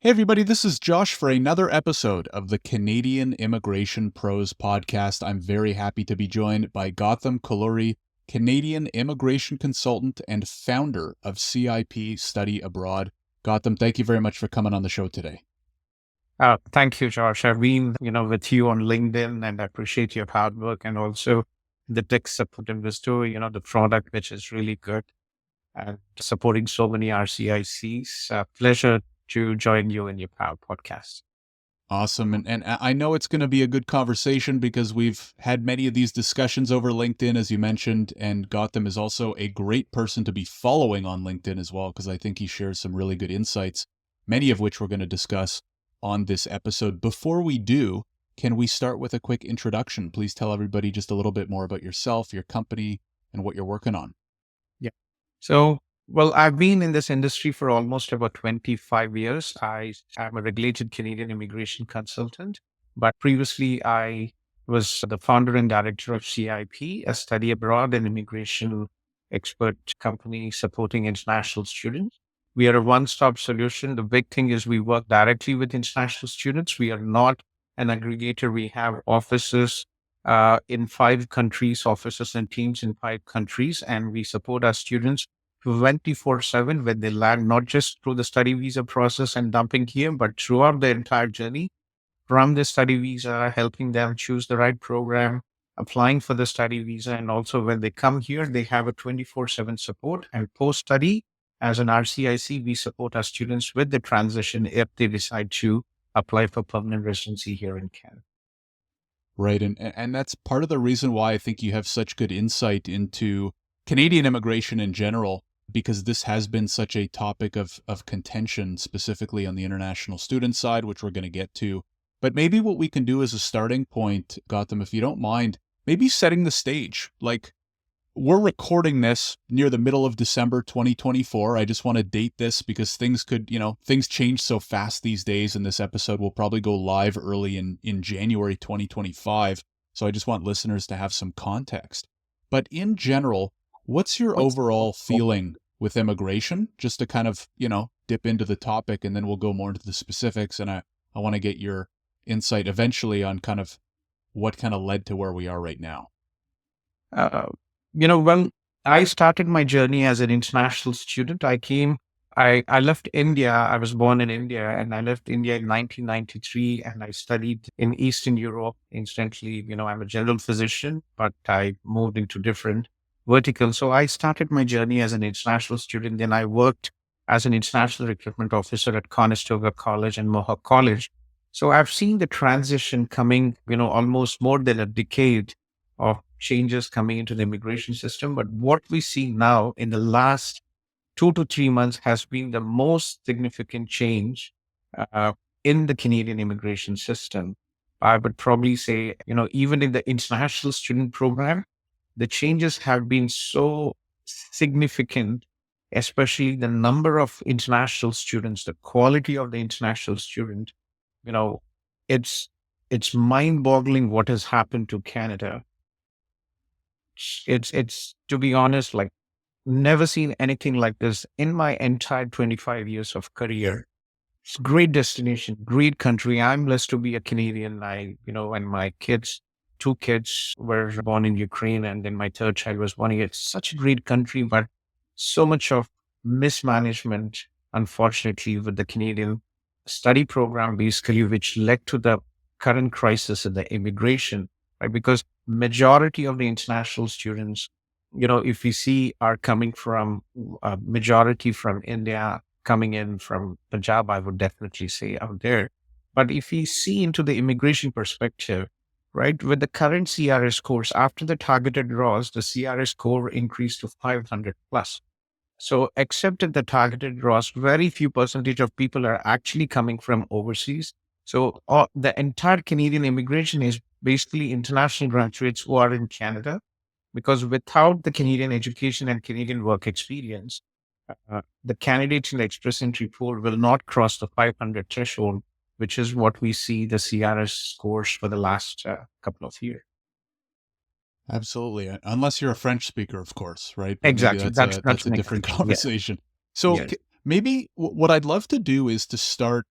Hey, everybody, this is Josh for another episode of the Canadian Immigration Pros podcast. I'm very happy to be joined by Gautham Kolluri, Canadian immigration consultant and founder of CIPP Study Abroad. Gautham, thank you very much for coming on the show today. Thank you, Josh. I've been, with you on LinkedIn, and I appreciate your hard work and also the tech support in this too, the product, which is really good and supporting so many RCICs. Pleasure to join you in your podcast. Awesome. And I know it's going to be a good conversation because we've had many of these discussions over LinkedIn, as you mentioned, and Gautam is also a great person to be following on LinkedIn as well, because I think he shares some really good insights, many of which we're going to discuss on this episode. Before we do, can we start with a quick introduction? Please tell everybody just a little bit more about yourself, your company, and what you're working on. Yeah. So, I've been in this industry for almost about 25 years. I am a regulated Canadian immigration consultant, but previously I was the founder and director of CIP, a study abroad and immigration expert company supporting international students. We are a one-stop solution. The big thing is we work directly with international students. We are not an aggregator. We have offices in 5 countries, offices and teams in 5 countries, and we support our students 24/7 when they land, not just through the study visa process and dumping here, but throughout the entire journey from the study visa, helping them choose the right program, applying for the study visa. And also when they come here, they have a 24/7 support. And post study, as an RCIC, we support our students with the transition if they decide to apply for permanent residency here in Canada. Right. And that's part of the reason why I think you have such good insight into Canadian immigration in general, because this has been such a topic of contention, specifically on the international student side, which we're going to get to. But maybe what we can do as a starting point, Gautam, if you don't mind, maybe setting the stage. Like, we're recording this near the middle of December 2024. I just want to date this because things could, things change so fast these days, and this episode will probably go live early in January 2025. So I just want listeners to have some context. But in general, what's your overall feeling with immigration? Just to kind of, dip into the topic, and then we'll go more into the specifics. And I want to get your insight eventually on kind of what kind of led to where we are right now. Uh, when I started my journey as an international student, I left India. I was born in India and I left India in 1993 and I studied in Eastern Europe. Instantly, I'm a general physician, but I moved into different verticals. So I started my journey as an international student. Then I worked as an international recruitment officer at Conestoga College and Mohawk College. So I've seen the transition coming, almost more than a decade of changes coming into the immigration system. But what we see now in the last 2 to 3 months has been the most significant change uh, in the Canadian immigration system. I would probably say, even in the international student program, the changes have been so significant, especially the number of international students, the quality of the international student. You know, it's it's mind-boggling what has happened to Canada. It's to be honest, like never seen anything like this in my entire 25 years of career. It's a great destination, great country. I'm blessed to be a Canadian. And my 2 kids were born in Ukraine, and then my third child was born here. It's such a great country, but so much of mismanagement, unfortunately, with the Canadian study program, basically, which led to the current crisis in the immigration, right? Because majority of the international students, if we see are coming from majority from India, coming in from Punjab, I would definitely say out there. But if we see into the immigration perspective, right, with the current CRS scores, after the targeted draws, the CRS score increased to 500 plus. So, except in the targeted draws, very few percentage of people are actually coming from overseas. So, the entire Canadian immigration is basically international graduates who are in Canada, because without the Canadian education and Canadian work experience, the candidates in the express entry pool will not cross the 500 threshold, which is what we see the CRS scores for the last couple of years. Absolutely. Unless you're a French speaker, of course, right? But maybe Exactly. that's That's a that's that's a an different exception. Yeah. conversation. So Yes. maybe what I'd love to do is to start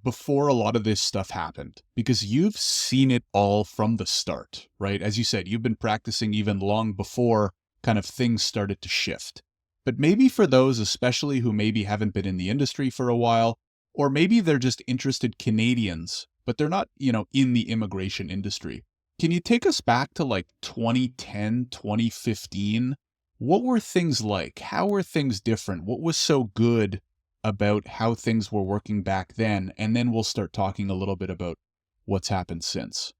before a lot of this stuff happened? Because you've seen it all from the start, right? As you said, you've been practicing even long before kind of things started to shift. But maybe for those, especially who maybe haven't been in the industry for a while, or maybe they're just interested Canadians, but they're not, in the immigration industry. Can you take us back to like 2010, 2015? What were things like? How were things different? What was so good about how things were working back then? And then we'll start talking a little bit about what's happened since.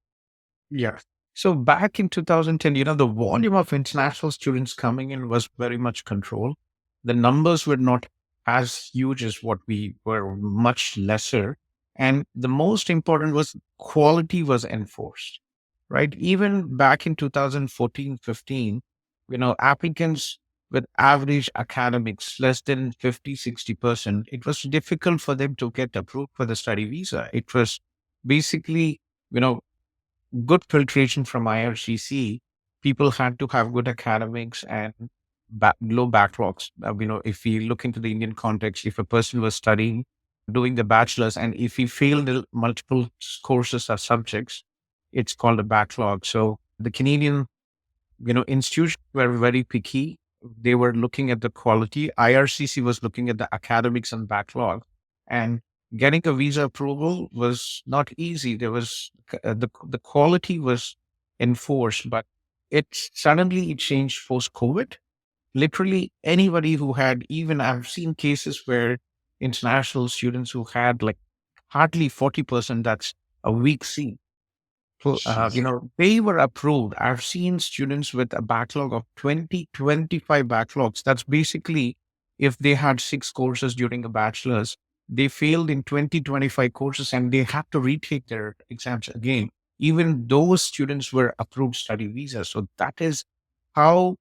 Yeah. So back in 2010, the volume of international students coming in was very much controlled. The numbers were not as huge as what we were, much lesser. And the most important was quality was enforced, right? Even back in 2014, 15, applicants with average academics less than 50, 60%, it was difficult for them to get approved for the study visa. It was basically, you know, good filtration from IRCC. People had to have good academics and low backlogs. If we look into the Indian context, if a person was studying, doing the bachelor's, and if he failed the multiple courses or subjects, it's called a backlog. So the Canadian, institutions were very picky. They were looking at the quality. IRCC was looking at the academics and backlog. And getting a visa approval was not easy. There was the quality was enforced, but it changed post COVID. Literally anybody who had, even I've seen cases where international students who had like hardly 40%, that's a weak C. Jeez. They were approved. I've seen students with a backlog of 20, 25 backlogs. That's basically if they had 6 courses during a bachelor's, they failed in 20, 25 courses and they had to retake their exams again. Even those students were approved study visas. So that is how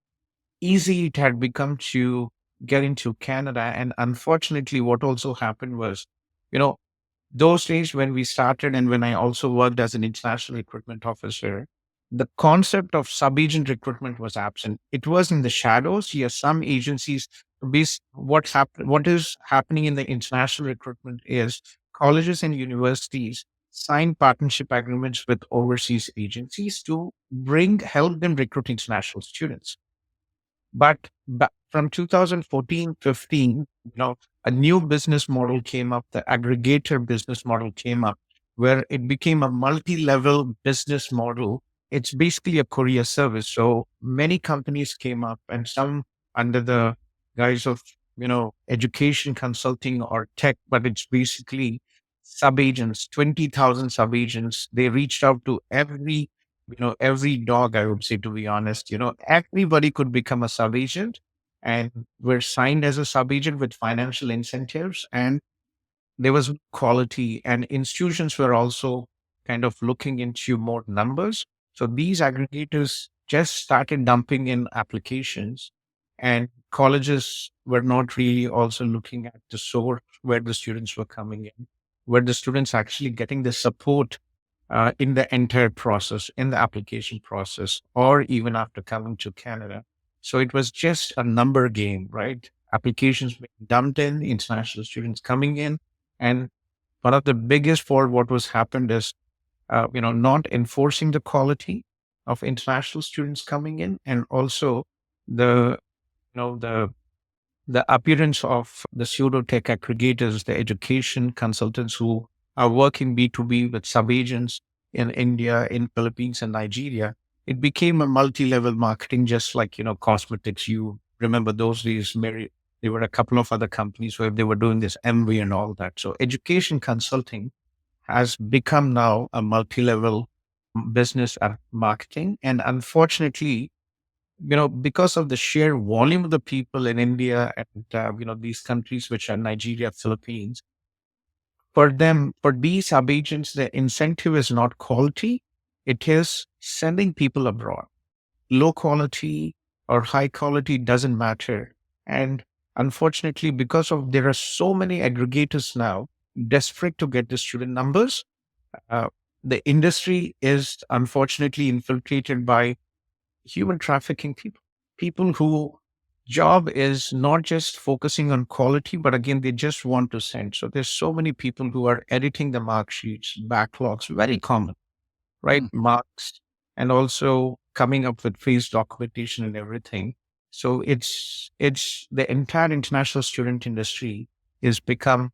easy it had become to get into Canada. And unfortunately, what also happened was, you know, those days when we started and when I also worked as an international recruitment officer, the concept of sub-agent recruitment was absent. It was in the shadows. Yes, some agencies, what is happening in the international recruitment is colleges and universities sign partnership agreements with overseas agencies to help them recruit international students. But from 2014, 15, a new business model came up, the aggregator business model came up, where it became a multi-level business model. It's basically a courier service. So many companies came up and some under the guise of, education consulting or tech, but it's basically sub-agents, 20,000 sub-agents. They reached out to every dog, I would say, to be honest, everybody could become a sub agent and were signed as a sub agent with financial incentives. And there was quality, and institutions were also kind of looking into more numbers. So these aggregators just started dumping in applications, and colleges were not really also looking at the source where the students were coming in, where the students actually getting the support in the entire process, in the application process, or even after coming to Canada. So it was just a number game, right? Applications being dumped in, international students coming in. And one of the biggest for what was happened is, not enforcing the quality of international students coming in, and also the, the appearance of the pseudo tech aggregators, the education consultants who are working B2B with sub-agents in India, in Philippines and Nigeria. It became a multi-level marketing, just like, cosmetics. You remember those days, Mary, there were a couple of other companies where they were doing this MV and all that. So education consulting has become now a multi-level business and marketing. And unfortunately, because of the sheer volume of the people in India and, these countries, which are Nigeria, Philippines, for these sub-agents, the incentive is not quality. It is sending people abroad. Low quality or high quality doesn't matter. And unfortunately, because of there are so many aggregators now desperate to get the student numbers, uh, the industry is unfortunately infiltrated by human trafficking people who job is not just focusing on quality, but again, they just want to send. So there's so many people who are editing the mark sheets, backlogs, very common, right? Hmm, Marks, and also coming up with phase documentation and everything. So it's the entire international student industry is become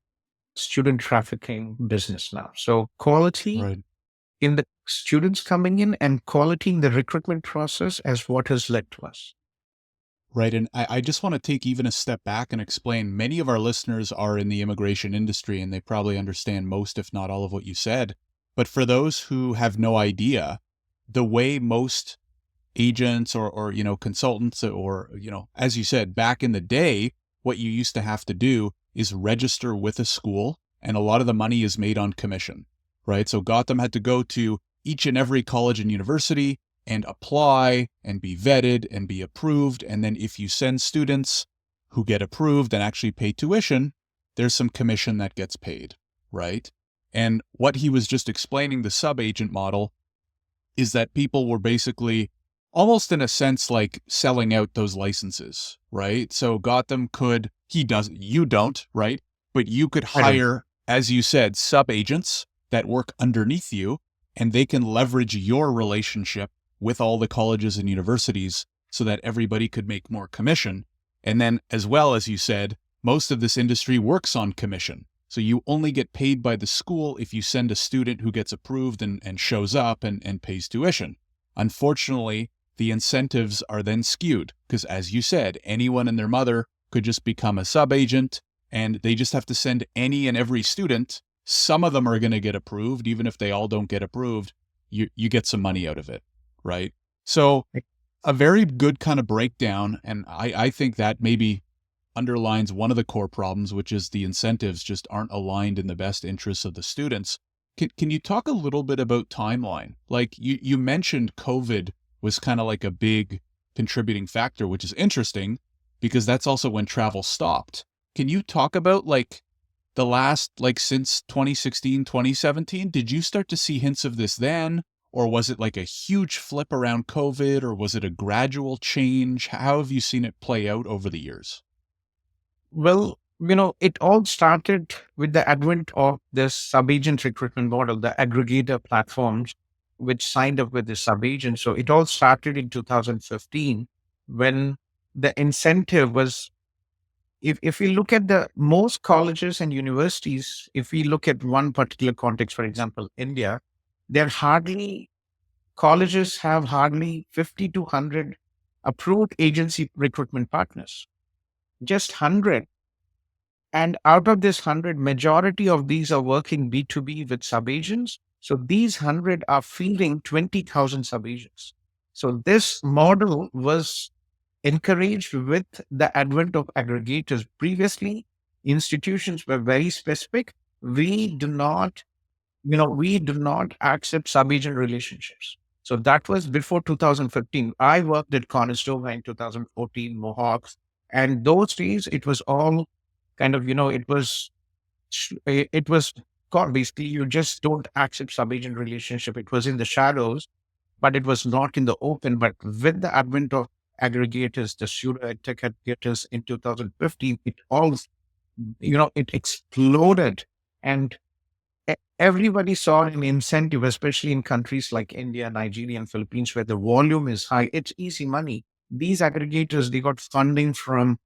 student trafficking business now. So quality right. in the students coming in and quality in the recruitment process as what has led to us. Right. And I just want to take even a step back and explain many of our listeners are in the immigration industry and they probably understand most, if not all, of what you said. But for those who have no idea, the way most agents or consultants or as you said back in the day, what you used to have to do is register with a school, and a lot of the money is made on commission, right? So Gautam had to go to each and every college and university and apply and be vetted and be approved, and then if you send students who get approved and actually pay tuition, there's some commission that gets paid, right? And what he was just explaining, the sub-agent model, is that people were basically almost in a sense like selling out those licenses, right? So Gotham could, he does, you don't, right? But you could I don't. hire, as you said, sub agents that work underneath you, and they can leverage your relationship with all the colleges and universities so that everybody could make more commission. And then, as well as you said, most of this industry works on commission. So you only get paid by the school if you send a student who gets approved and shows up and pays tuition. Unfortunately, the incentives are then skewed because, as you said, anyone and their mother could just become a sub-agent, and they just have to send any and every student. Some of them are going to get approved. Even if they all don't get approved, you get some money out of it, right? So a very good kind of breakdown, and I think that maybe underlines one of the core problems, which is the incentives just aren't aligned in the best interests of the students. Can you talk a little bit about timeline? Like you mentioned COVID was kind of like a big contributing factor, which is interesting because that's also when travel stopped. Can you talk about like the last, like since 2016, 2017, did you start to see hints of this then? Or was it like a huge flip around COVID, or was it a gradual change? How have you seen it play out over the years? Well, it all started with the advent of this sub-agent recruitment model, the aggregator platforms, which signed up with the sub-agent. So it all started in 2015 when the incentive was, if we look at the most colleges and universities, if we look at one particular context, for example, India, there hardly, colleges have hardly 50 to 100 approved agency recruitment partners, just 100. And out of this 100, majority of these are working B2B with sub-agents. So these 100 are feeding 20,000 sub-agents. So this model was encouraged with the advent of aggregators. Previously, institutions were very specific. We do not accept sub-agent relationships. So that was before 2015. I worked at Conestoga in 2014, Mohawks. And those days, it was all kind of, it was called basically, you just don't accept sub-agent relationship. It was in the shadows, but it was not in the open. But with the advent of aggregators, the pseudo tech aggregators in 2015, it all, it exploded. And everybody saw an incentive, especially in countries like India, Nigeria, and Philippines, where the volume is high. It's easy money. These aggregators, they got funding from,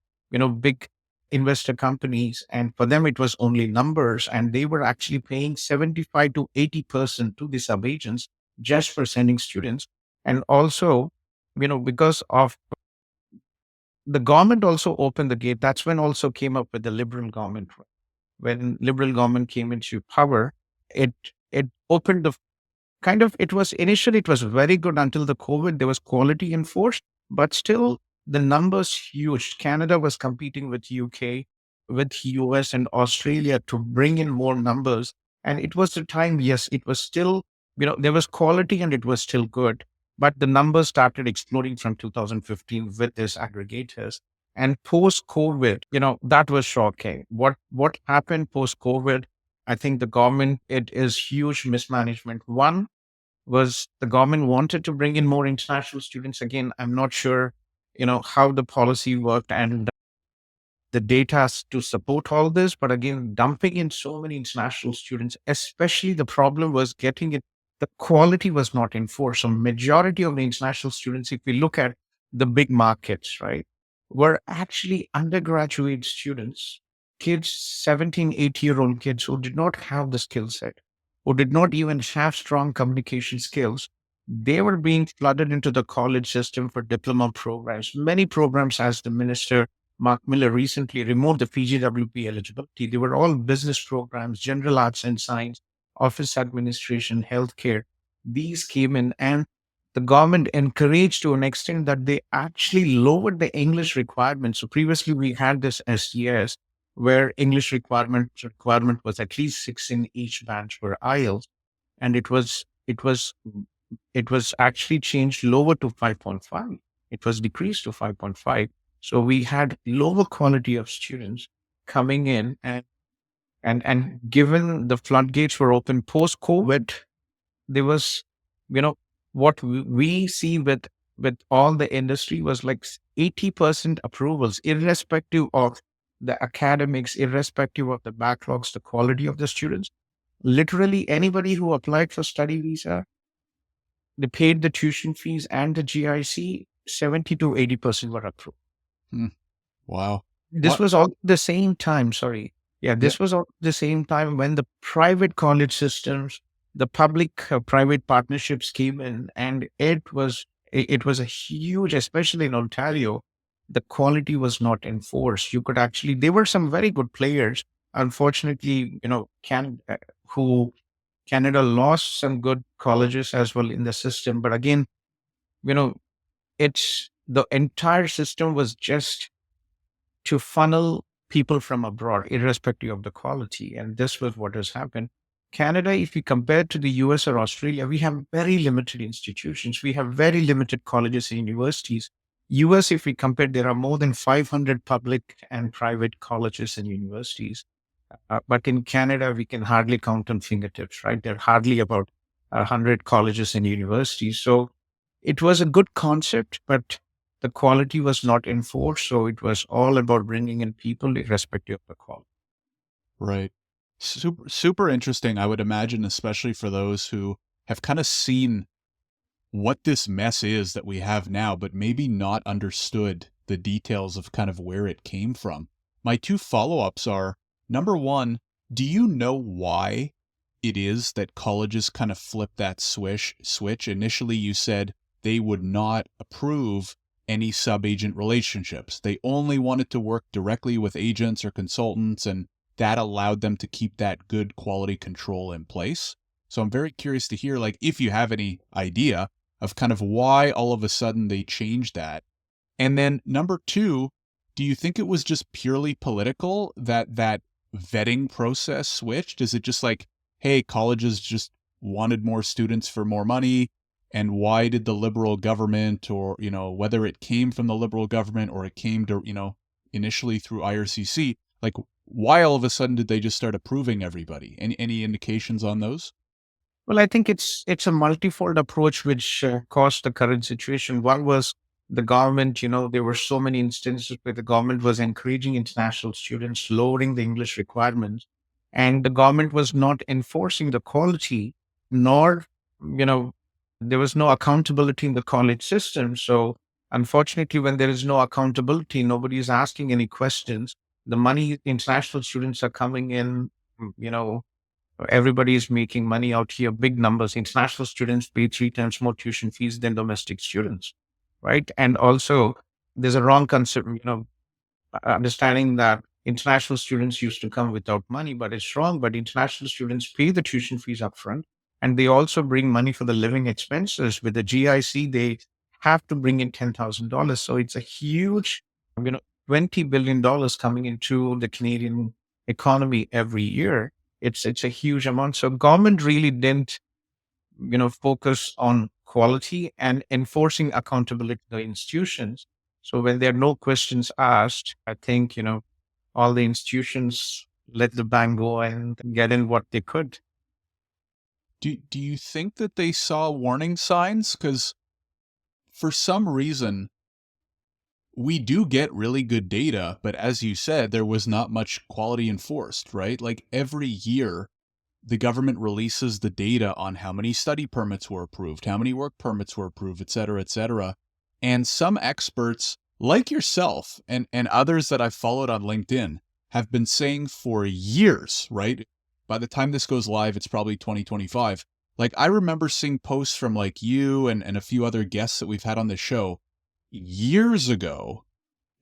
big investor companies. And for them, it was only numbers. And they were actually paying 75 to 80% to the sub-agents just for sending students. And also, because of the government also opened the gate. That's when also came up with the liberal government. When liberal government came into power, it it opened the kind of, it was initially, it was very good until the COVID. There was quality enforced, but still the numbers huge. Canada was competing with UK, with US and Australia to bring in more numbers. And it was the time, yes, it was still, there was quality and it was still good. But the numbers started exploding from 2015 with these aggregators. And post COVID, that was shocking. What happened post COVID? I think the government, it is huge mismanagement. One was the government wanted to bring in more international students. Again, I'm not sure how the policy worked and the data to support all this. But again, dumping in so many international students, especially the problem was getting it, the quality was not enforced. So majority of the international students, if we look at the big markets, right, were actually undergraduate students, kids, 17, 8-year-old kids who did not have the skill set, who did not even have strong communication skills. They were being flooded into the college system for diploma programs. Many programs, as the minister Mark Miller recently removed the PGWP eligibility. They were all business programs, general arts and science, office administration, healthcare. These came in, and the government encouraged to an extent that they actually lowered the English requirement. So previously we had this SES where English requirement was at least 6 in each branch for IELTS, and it was actually changed lower to 5.5. It was decreased to 5.5. So we had lower quality of students coming in, and given the floodgates were open post COVID, there was, you know, what we see with all the industry was like 80% approvals, irrespective of the academics, irrespective of the backlogs, the quality of the students. Literally anybody who applied for study visa, they paid the tuition fees and the GIC, 70 to 80% were approved. Hmm. Wow. This What? was all the same time, sorry. Yeah, Yeah. this was all the same time when the private college systems, the public private partnerships came in, and it was a huge, especially in Ontario, the quality was not enforced. You could actually, there were some very good players. Unfortunately, who Canada lost some good colleges as well in the system. But again, you know, it's the entire system was just to funnel people from abroad, irrespective of the quality. And this was what has happened. Canada, if we compare to the US or Australia, we have very limited institutions. We have very limited colleges and universities. US, if we compare, there are more than 500 public and private colleges and universities. But in Canada, we can hardly count on fingertips, right? There are hardly about 100 colleges and universities. So it was a good concept, but the quality was not enforced. So it was all about bringing in people irrespective of the quality. Right. Super interesting, I would imagine, especially for those who have kind of seen what this mess is that we have now, but maybe not understood the details of kind of where it came from. My two follow-ups are, number one, do you know why it is that colleges kind of flip that switch? Initially, you said they would not approve any sub-agent relationships. They only wanted to work directly with agents or consultants, and that allowed them to keep that good quality control in place. So I'm very curious to hear, like, if you have any idea of kind of why all of a sudden they changed that. And then number two, do you think it was just purely political that that vetting process switched? Is it just like, hey, colleges just wanted more students for more money? And why did the liberal government, or, whether it came from the liberal government or it came to, initially through IRCC, like, why all of a sudden did they just start approving everybody? Any indications on those? Well, I think it's a multifold approach which caused the current situation. One was the government. There were so many instances where the government was encouraging international students, lowering the English requirements, and the government was not enforcing the quality, nor, you know, there was no accountability in the college system. So, unfortunately, when there is no accountability, nobody is asking any questions. The money international students are coming in, you know, everybody is making money out here, big numbers. International students pay 3 times more tuition fees than domestic students, right? And also, there's a wrong concept, understanding that international students used to come without money, but it's wrong. But international students pay the tuition fees upfront, and they also bring money for the living expenses. With the GIC, they have to bring in $10,000. So it's a huge, you know, $20 billion coming into the Canadian economy every year. It's a huge amount. So government really didn't, focus on quality and enforcing accountability to the institutions. So when there are no questions asked, I think, all the institutions let the bank go and get in what they could. Do you think that they saw warning signs? Because for some reason, we do get really good data, but as you said, there was not much quality enforced, right? Like every year, the government releases the data on how many study permits were approved, how many work permits were approved, et cetera, et cetera. And some experts, like yourself and others that I've followed on LinkedIn, have been saying for years, right? By the time this goes live, it's probably 2025. Like I remember seeing posts from like you and a few other guests that we've had on this show years ago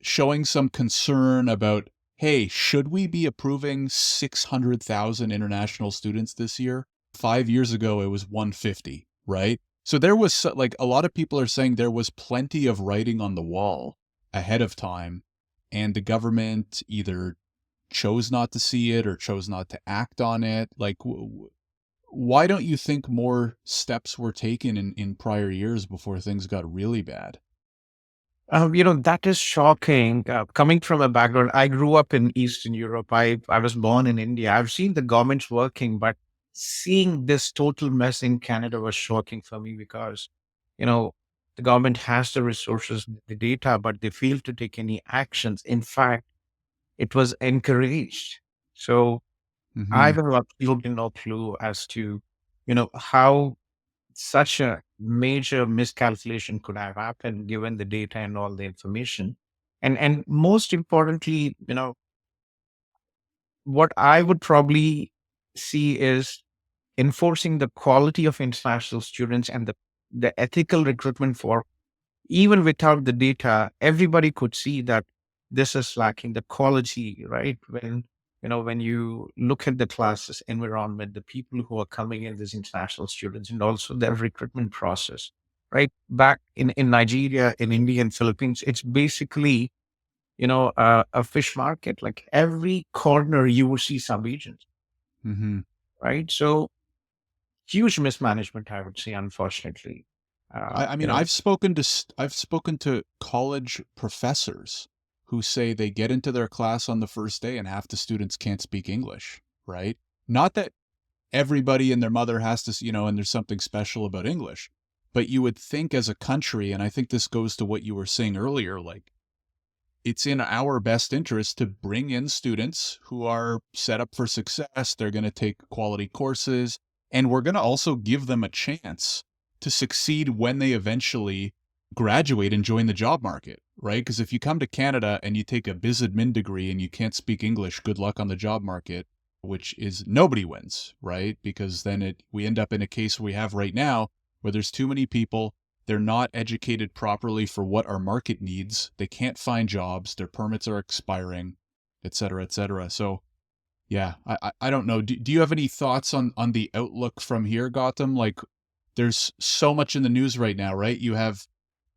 showing some concern about, hey, should we be approving 600,000 international students this year? 5 years ago, it was 150, right? So there was like a lot of people are saying there was plenty of writing on the wall ahead of time, and the government either chose not to see it or chose not to act on it. Like, why don't you think more steps were taken in prior years before things got really bad? That is shocking. Coming from a background, I grew up in Eastern Europe. I was born in India. I've seen the governments working, but seeing this total mess in Canada was shocking for me because, you know, the government has the resources, the data, but they fail to take any actions. In fact, it was encouraged. So I Hmm. have absolutely no clue as to, how such a major miscalculation could have happened given the data and all the information. And most importantly, what I would probably see is enforcing the quality of international students and the ethical recruitment for even without the data, everybody could see that this is lacking the quality, right? When you look at the classes environment, the people who are coming in, these international students, and also their recruitment process, right? Back in Nigeria, in India, and Philippines, it's basically, a fish market. Like every corner, you will see sub-agents, Hmm. right? So huge mismanagement, I would say, unfortunately. Uh, I you mean, know, I've spoken to college professors who say they get into their class on the first day and half the students can't speak English, right? Not that everybody and their mother has to, and there's something special about English, but you would think as a country, and I think this goes to what you were saying earlier, like it's in our best interest to bring in students who are set up for success. They're going to take quality courses, and we're going to also give them a chance to succeed when they eventually graduate and join the job market, right? Because if you come to Canada and you take a biz admin degree and you can't speak English, good luck on the job market, which is nobody wins, right? Because then we end up in a case we have right now where there's too many people, they're not educated properly for what our market needs. They can't find jobs. Their permits are expiring, et cetera, et cetera. So, yeah, I don't know. Do you have any thoughts on the outlook from here, Gautam? Like, there's so much in the news right now, right?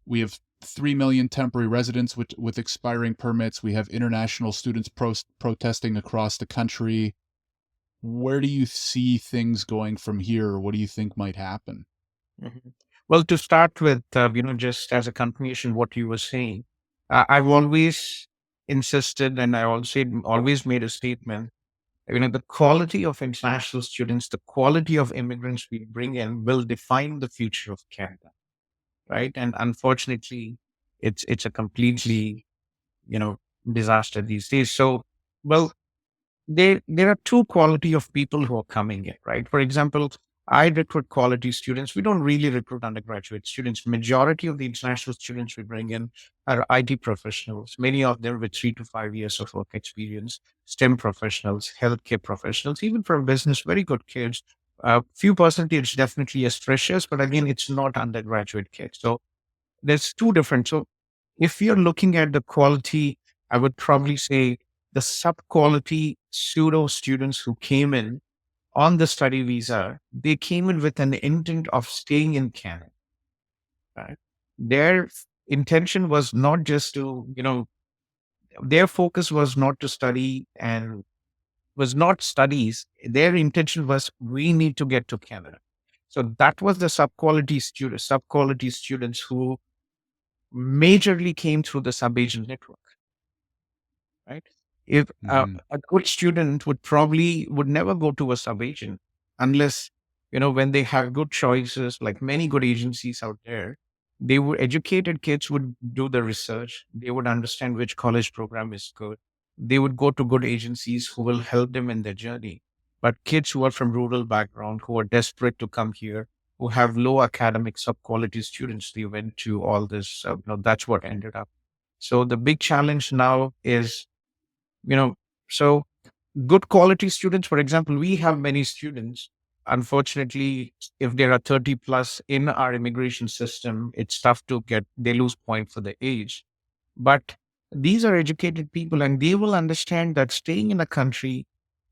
We have 3 million temporary residents with expiring permits. We have international students protesting across the country. Where do you see things going from here? What do you think might happen? Mhm. Well, to start with, just as a continuation, what you were saying, I've always insisted and I also always made a statement, the quality of international students, the quality of immigrants we bring in will define the future of Canada, right? And unfortunately, it's a completely, you know, disaster these days. So, well, there are two quality of people who are coming in, right? For example, I recruit quality students. We don't really recruit undergraduate students. Majority of the international students we bring in are IT professionals, many of them with 3 to 5 years of work experience, STEM professionals, healthcare professionals, even from business, very good kids. Few percentage definitely as freshers, but again, it's not undergraduate kids. So there's two different. So if you're looking at the quality, I would probably say the sub quality pseudo students who came in on the study visa, they came in with an intent of staying in Canada. Right? Their intention was not just to, their focus was not to study and was not studies. Their intention was we need to get to Canada. So that was the sub quality students who majorly came through the sub-agent network, right? If Hmm. a good student would never go to a sub-agent unless, when they have good choices, like many good agencies out there, They would educated kids would do the research. They would understand which college program is good. They would go to good agencies who will help them in their journey. But kids who are from rural background, who are desperate to come here, who have low academic sub-quality students, they went to all this. That's what ended up. So the big challenge now is, you know, so good quality students. For example, we have many students. Unfortunately, if there are 30 plus in our immigration system, it's tough to get, they lose point for the age. But these are educated people and they will understand that staying in a country,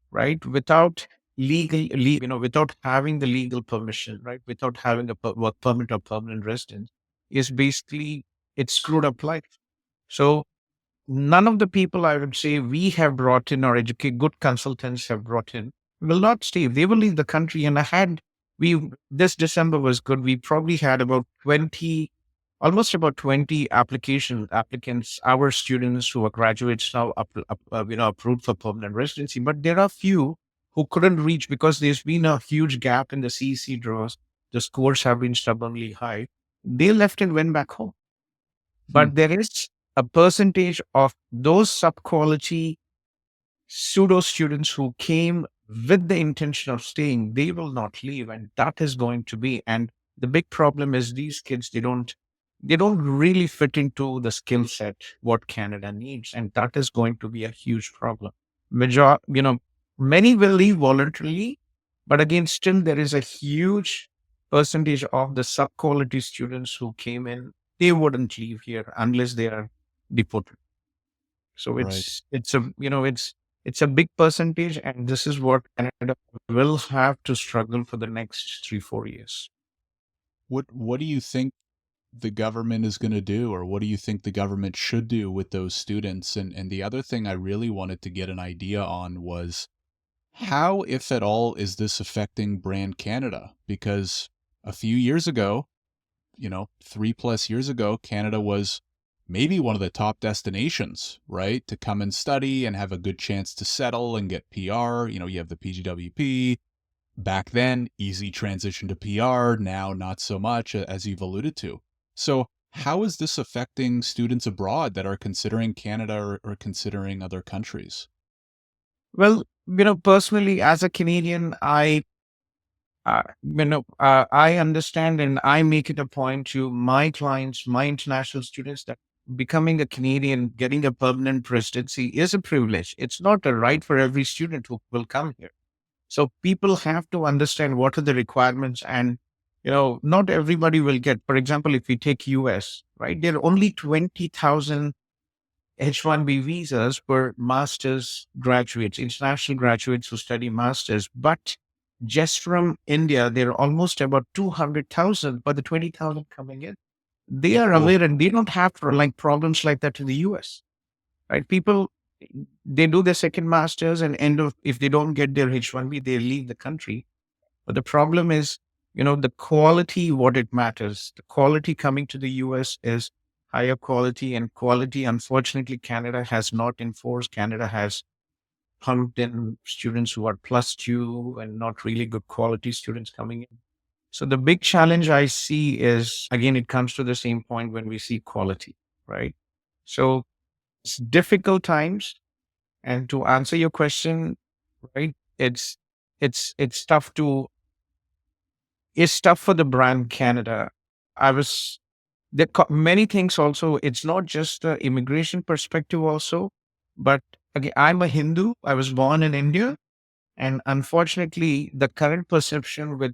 right, without without having the legal permission, right, without having a work permit or permanent residence is basically, it's screwed up life. So none of the people I would say we have brought in or educate good consultants have brought in will not stay. They will leave the country. And this December was good. We probably had about 20, almost about 20 applicants, our students who are graduates now, approved for permanent residency. But there are few who couldn't reach because there's been a huge gap in the CEC draws. The scores have been stubbornly high. They left and went back home. Hmm. But there is a percentage of those sub-quality pseudo students who came with the intention of staying, they will not leave. And that is going to be, and the big problem is these kids, they don't really fit into the skill set, what Canada needs. And that is going to be a huge problem. Many will leave voluntarily, but again, still there is a huge percentage of the sub-quality students who came in, they wouldn't leave here unless they are deported. So Right. it's a big percentage, and this is what Canada will have to struggle for the next 3-4 years. What do you think the government is going to do, or what do you think the government should do with those students? And the other thing I really wanted to get an idea on was how, if at all, is this affecting brand Canada? Because a few years ago, 3+ years ago, Canada was maybe one of the top destinations, right? To come and study and have a good chance to settle and get PR. You have the PGWP. Back then, easy transition to PR. Now, not so much, as you've alluded to. So, how is this affecting students abroad that are considering Canada or considering other countries? Well, personally, as a Canadian, I understand and I make it a point to my clients, my international students, that becoming a Canadian, getting a permanent residency is a privilege. It's not a right for every student who will come here. So people have to understand what are the requirements, and not everybody will get. For example, if we take US, right, there are only 20,000 H-1B visas for master's graduates, international graduates who study masters. But just from India, there are almost about 200,000 for the 20,000 coming in. They are Oh, aware and they don't have like problems like that in the US, right? People, they do their second masters and if they don't get their H-1B, they leave the country. But the problem is, the quality, what it matters. The quality coming to the US is higher quality, and quality, unfortunately, Canada has not enforced. Canada has pumped in students who are +2 and not really good quality students coming in. So the big challenge I see is, again, it comes to the same point when we see quality, right? So it's difficult times. And to answer your question, right, it's tough to it's tough for the brand Canada. I was many things also. It's not just the immigration perspective also, but again, I'm a Hindu. I was born in India, and unfortunately, the current perception with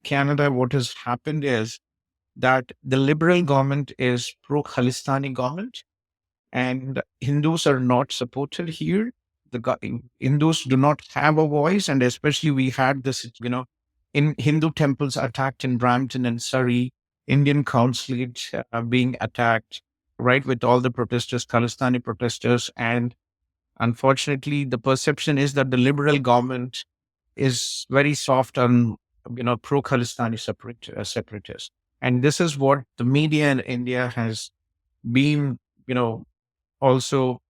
Canada, what has happened is that the liberal government is pro Khalistani government, and Hindus are not supported here. Hindus do not have a voice, and especially we had this, in Hindu temples attacked in Brampton and Surrey, Indian consulate being attacked, right, with all the protesters, Khalistani protesters, and unfortunately, the perception is that the liberal government is very soft on, pro Khalistani separatists, and this is what the media in India has been, also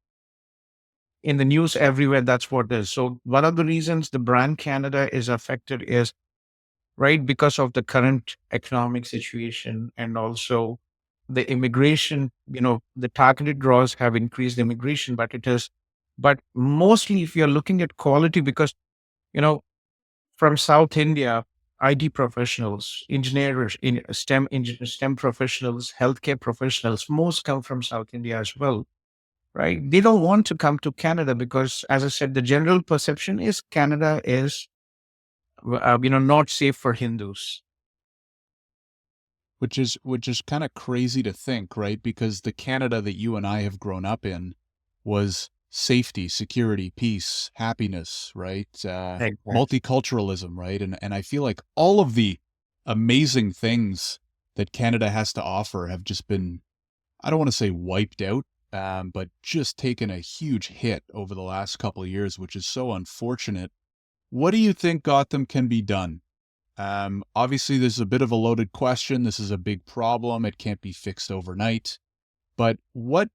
in the news everywhere. That's what it is. So one of the reasons the brand Canada is affected is right? Because of the current economic situation and also the immigration, the targeted draws have increased immigration, but mostly if you're looking at quality, because, you know, from South India, IT professionals, engineers, in STEM professionals, healthcare professionals, most come from South India as well, right? They don't want to come to Canada because, as I said, the general perception is Canada is, not safe for Hindus. Which is kind of crazy to think, right? Because the Canada that you and I have grown up in was safety, security, peace, happiness, right? Exactly. Multiculturalism, right? And I feel like all of the amazing things that Canada has to offer have just been, I don't want to say wiped out, but just taken a huge hit over the last couple of years, which is so unfortunate. What do you think, Gotham, can be done? Obviously, this is a bit of a loaded question. This is a big problem. It can't be fixed overnight. But what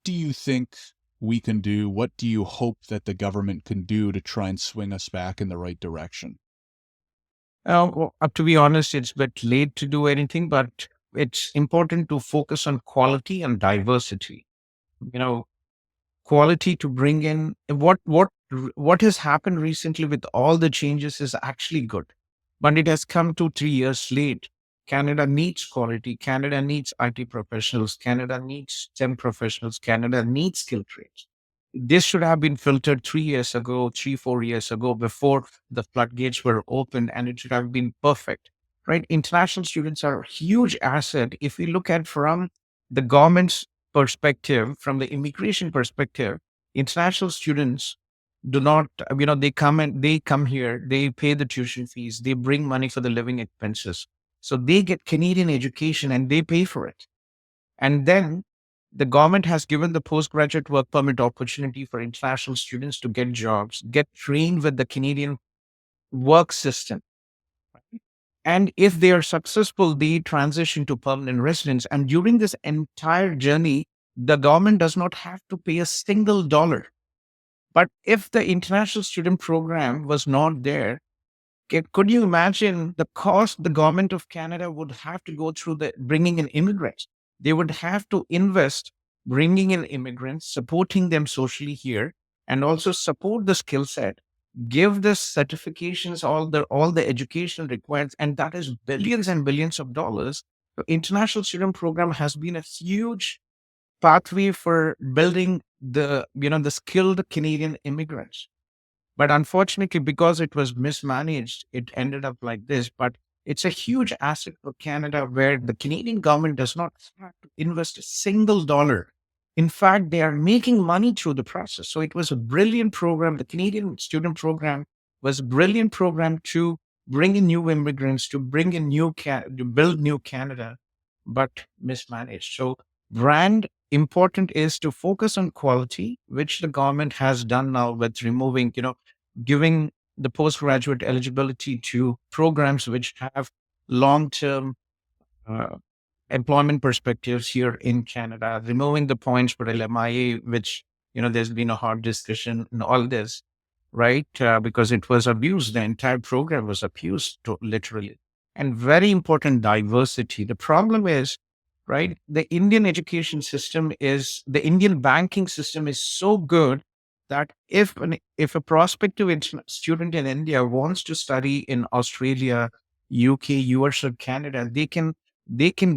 do you think we can do? What do you hope that the government can do to try and swing us back in the right direction? Well, to be honest, it's a bit late to do anything, but it's important to focus on quality and diversity. You know, quality to bring in what has happened recently with all the changes is actually good, but it has come 2 3 years late. Canada needs quality. Canada needs IT professionals. Canada needs STEM professionals. Canada needs skill trades. This should have been filtered 3 years ago, 3 4 years ago, before the floodgates were opened, and it should have been perfect, right? International students are a huge asset. If we look at from the government's perspective, from the immigration perspective, international students do not, they come here, they pay the tuition fees, they bring money for the living expenses. So they get Canadian education and they pay for it. And then the government has given the postgraduate work permit opportunity for international students to get jobs, get trained with the Canadian work system. And if they are successful, they transition to permanent residence. And during this entire journey, the government does not have to pay a single dollar. But if the international student program was not there, could you imagine the cost the government of Canada would have to go through the bringing in immigrants? They would have to invest bringing in immigrants, supporting them socially here, and also support the skill set, give the certifications, all the education required, and that is billions and billions of dollars. The international student program has been a huge pathway for building the skilled Canadian immigrants. But unfortunately, because it was mismanaged, it ended up like this. But it's a huge asset for Canada where the Canadian government does not have to invest a single dollar. In fact, they are making money through the process. So it was a brilliant program. The Canadian student program was a brilliant program to bring in new immigrants, to bring in to build new Canada, but mismanaged. So brand important is to focus on quality, which the government has done now with removing, giving the postgraduate eligibility to programs which have long term uh, employment perspectives here in Canada, removing the points for LMIA, which, there's been a hard discussion in all this, right? Because it was abused. The entire program was abused literally. And very important diversity. The problem is, right, the Indian banking system is so good that if a prospective student in India wants to study in Australia, UK, US, or Canada, they can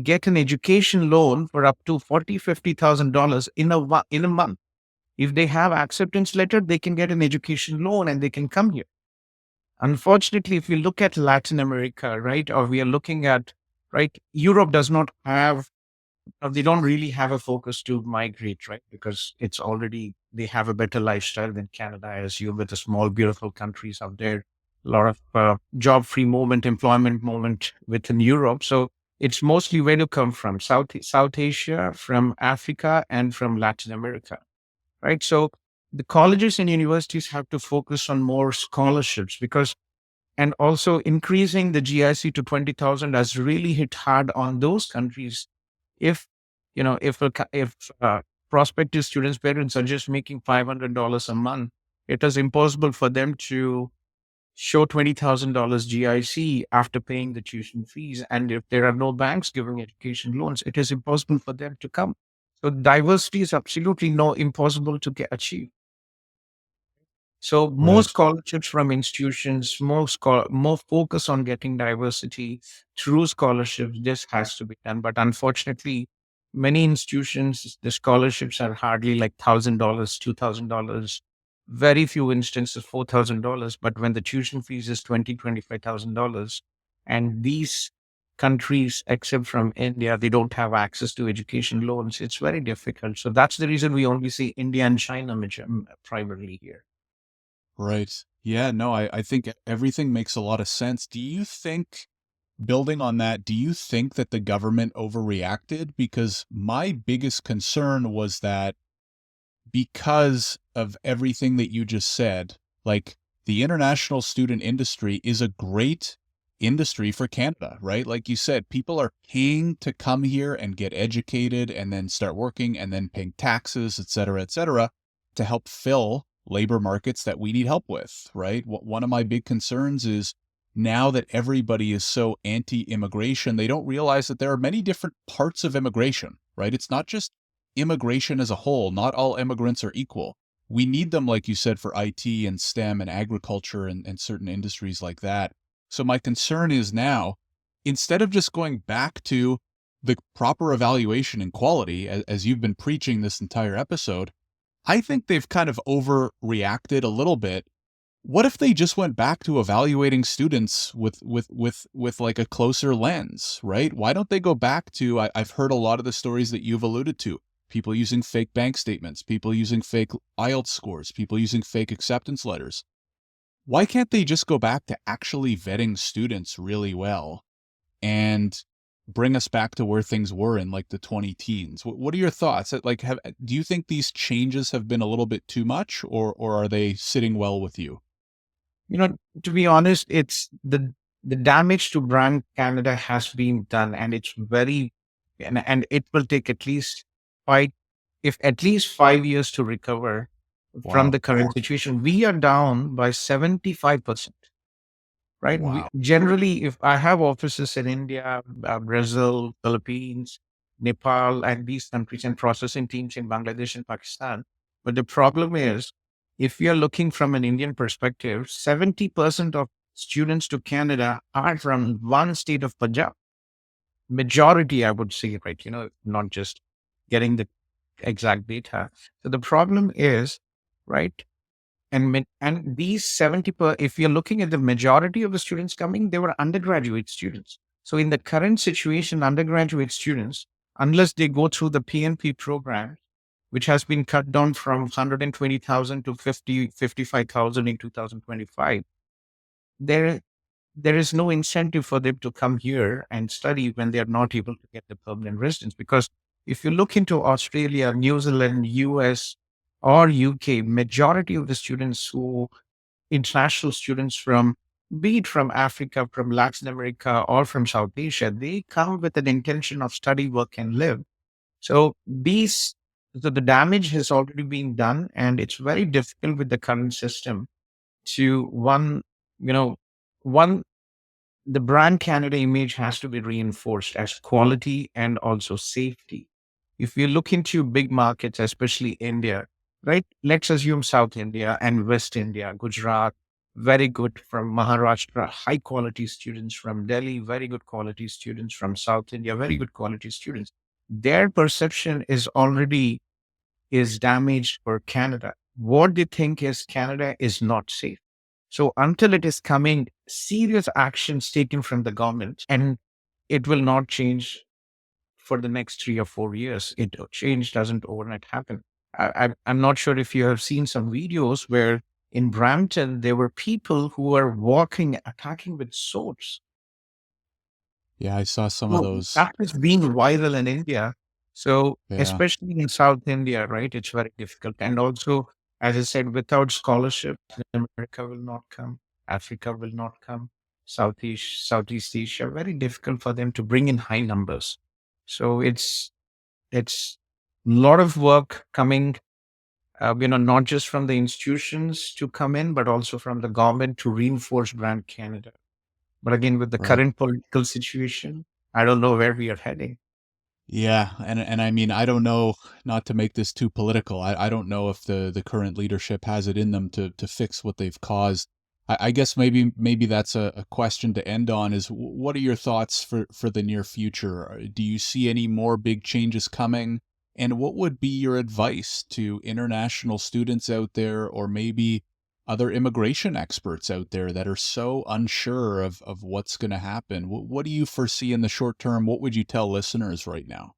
get an education loan for up to 40 50,000 dollars in a month. If they have acceptance letter, they can get an education loan and they can come here. Unfortunately, if we look at Latin America, right, or we are looking at, right, Europe does not have, they don't really have a focus to migrate, right? Because they have a better lifestyle than Canada, I assume, with the small, beautiful countries out there, a lot of job free movement, employment movement within Europe. So it's mostly where to come from South Asia, from Africa, and from Latin America, right? So the colleges and universities have to focus on more scholarships because, and also increasing the GIC to 20,000 has really hit hard on those countries. If if prospective students' parents are just making $500 a month, it is impossible for them to show $20,000 GIC after paying the tuition fees. And if there are no banks giving education loans, it is impossible for them to come. So diversity is absolutely no impossible to get achieved. So more Right. scholarships from institutions, more focus on getting diversity through scholarships. This has to be done, but unfortunately, many institutions the scholarships are hardly like $1,000, $2,000. Very few instances $4,000. But when the tuition fees is $25,000, and these countries, except from India, they don't have access to education loans. It's very difficult. So that's the reason we only see India and China primarily here. Right. Yeah, no, I think everything makes a lot of sense. Do you think, building on that, do you think that the government overreacted? Because my biggest concern was that because of everything that you just said, like the international student industry is a great industry for Canada, right? Like you said, people are paying to come here and get educated and then start working and then paying taxes, et cetera, to help fill labor markets that we need help with, right? One of my big concerns is now that everybody is so anti-immigration, they don't realize that there are many different parts of immigration, right? It's not just immigration as a whole. Not all immigrants are equal. We need them, like you said, for IT and STEM and agriculture and certain industries like that. So my concern is now, instead of just going back to the proper evaluation and quality, as you've been preaching this entire episode, I think they've kind of overreacted a little bit. What if they just went back to evaluating students with like a closer lens, right? Why don't they go back to, I've heard a lot of the stories that you've alluded to, people using fake bank statements, people using fake IELTS scores, people using fake acceptance letters. Why can't they just go back to actually vetting students really well and bring us back to where things were in like the 20 teens? What are your thoughts? Like, do you think these changes have been a little bit too much, or are they sitting well with you? You know, to be honest, it's the damage to brand Canada has been done, and it's very, and it will take at least five, if at least 5 years to recover from Wow. the current situation. We are down by 75%. Right? Wow. Generally, if I have offices in India, Brazil, Philippines, Nepal, and these countries, and processing teams in Bangladesh and Pakistan. But the problem is, if we are looking from an Indian perspective, 70% of students to Canada are from one state of Punjab. Majority, I would say, right? Not just getting the exact data. So the problem is, right? And these if you're looking at the majority of the students coming, they were undergraduate students. So in the current situation, undergraduate students, unless they go through the PNP program, which has been cut down from 120,000 to 55,000 in 2025, there there is no incentive for them to come here and study when they are not able to get the permanent residence. Because if you look into Australia, New Zealand, US, or UK, majority of the students who international students from, be it from Africa, from Latin America, or from South Asia, they come with an intention of study, work, and live. So so the damage has already been done, and it's very difficult with the current system to you know, one, the brand Canada image has to be reinforced as quality and also safety. If you look into big markets, especially India, right? Let's assume South India and West India, Gujarat, very good from Maharashtra, high quality students from Delhi, very good quality students from South India, very good quality students. Their perception is damaged for Canada. What they think is Canada is not safe. So until it is coming, serious actions taken from the government, and it will not change for the next 3 or 4 years. Change doesn't overnight happen. I'm not sure if you have seen some videos where in Brampton there were people who were walking, attacking with swords. Yeah, I saw some of So those. that is being viral in India. So Yeah. especially in South India, right? It's very difficult. And also, as I said, without scholarship, America will not come, Africa will not come, Southeast Asia, very difficult for them to bring in high numbers. So it's a lot of work coming not just from the institutions to come in, but also from the government to reinforce brand Canada. But again, with the Right. current political situation, I don't know where we are heading. Yeah, and I mean, I don't know, not to make this too political. I don't know if the current leadership has it in them to fix what they've caused. I guess maybe that's a question to end on is what are your thoughts for the near future? Do you see any more big changes coming? And what would be your advice to international students out there or maybe other immigration experts out there that are so unsure of what's going to happen? What do you foresee in the short term? What would you tell listeners right now?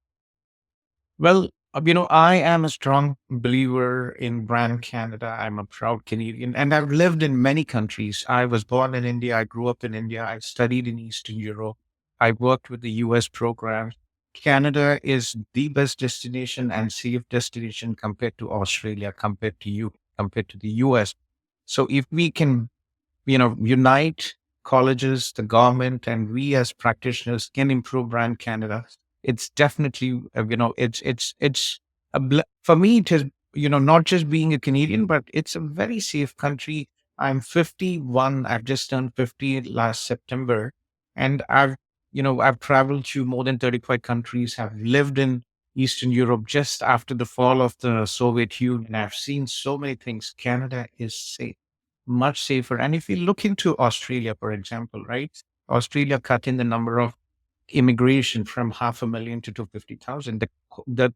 Well, I am a strong believer in brand Canada. I'm a proud Canadian and I've lived in many countries. I was born in India. I grew up in India. I studied in Eastern Europe. I worked with the US programs. Canada is the best destination and safe destination compared to Australia, compared to the US. So if we can unite colleges, the government, and we as practitioners can improve brand Canada. It's definitely, it's for me, it is, not just being a Canadian, but it's a very safe country. I'm 51. I've just turned 50 last September. And I've traveled to more than 35 countries, have lived in Eastern Europe just after the fall of the Soviet Union. I've seen so many things. Canada is safe, much safer. And if you look into Australia, for example, right? Australia cut in the number of immigration from 500,000 to 250,000. The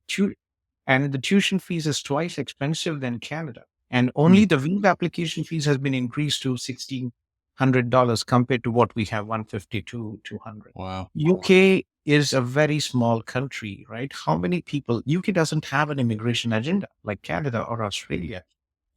tuition fees is twice expensive than Canada. And Hmm. only the visa application fees has been increased to $1,600 compared to what we have, 150 to 200. Wow. UK is a very small country, right? How many people? UK doesn't have an immigration agenda like Canada or Australia.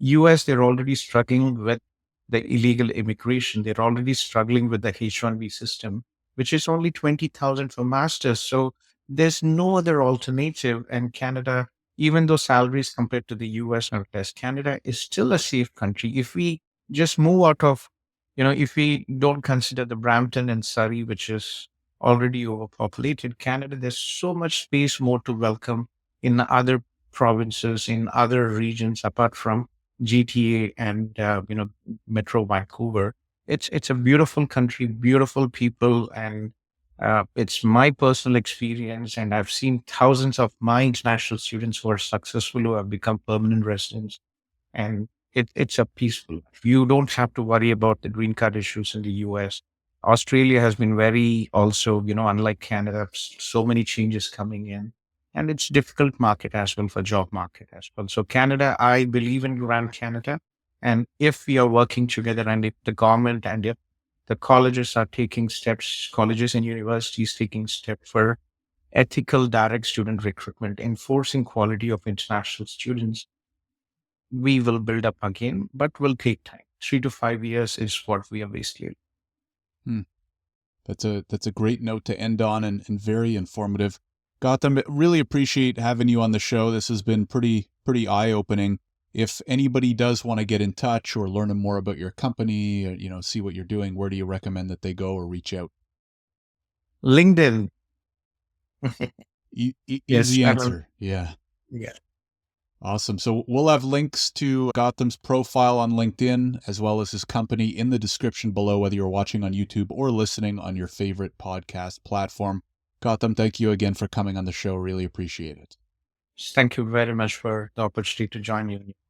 US, they're already struggling with the illegal immigration. They're already struggling with the H-1B system, which is only 20,000 for masters. So there's no other alternative. And Canada, even though salaries compared to the US are less, Canada is still a safe country. If we just move out of, if we don't consider the Brampton and Surrey, which is already overpopulated, Canada, there's so much space more to welcome in other provinces, in other regions apart from GTA and Metro Vancouver. It's a beautiful country, beautiful people, and it's my personal experience. And I've seen thousands of my international students who are successful, who have become permanent residents, and it's a peaceful life. You don't have to worry about the green card issues in the US. Australia has been very also, unlike Canada, so many changes coming in. And it's difficult market as well for job market as well. So Canada, I believe in Grand Canada. And if we are working together and if the government and if the colleges are taking steps, colleges and universities taking steps for ethical direct student recruitment, enforcing quality of international students, we will build up again, but will take time. 3 to 5 years is what we are basically. Hmm. That's a great note to end on and very informative. Gautam, really appreciate having you on the show. This has been pretty eye-opening. If anybody does want to get in touch or learn more about your company, or, see what you're doing, where do you recommend that they go or reach out? LinkedIn. Yes. Easy I don't, answer. Yeah. yeah. Awesome. So we'll have links to Gautam's profile on LinkedIn as well as his company in the description below, whether you're watching on YouTube or listening on your favorite podcast platform. Gautam, thank you again for coming on the show. Really appreciate it. Thank you very much for the opportunity to join you.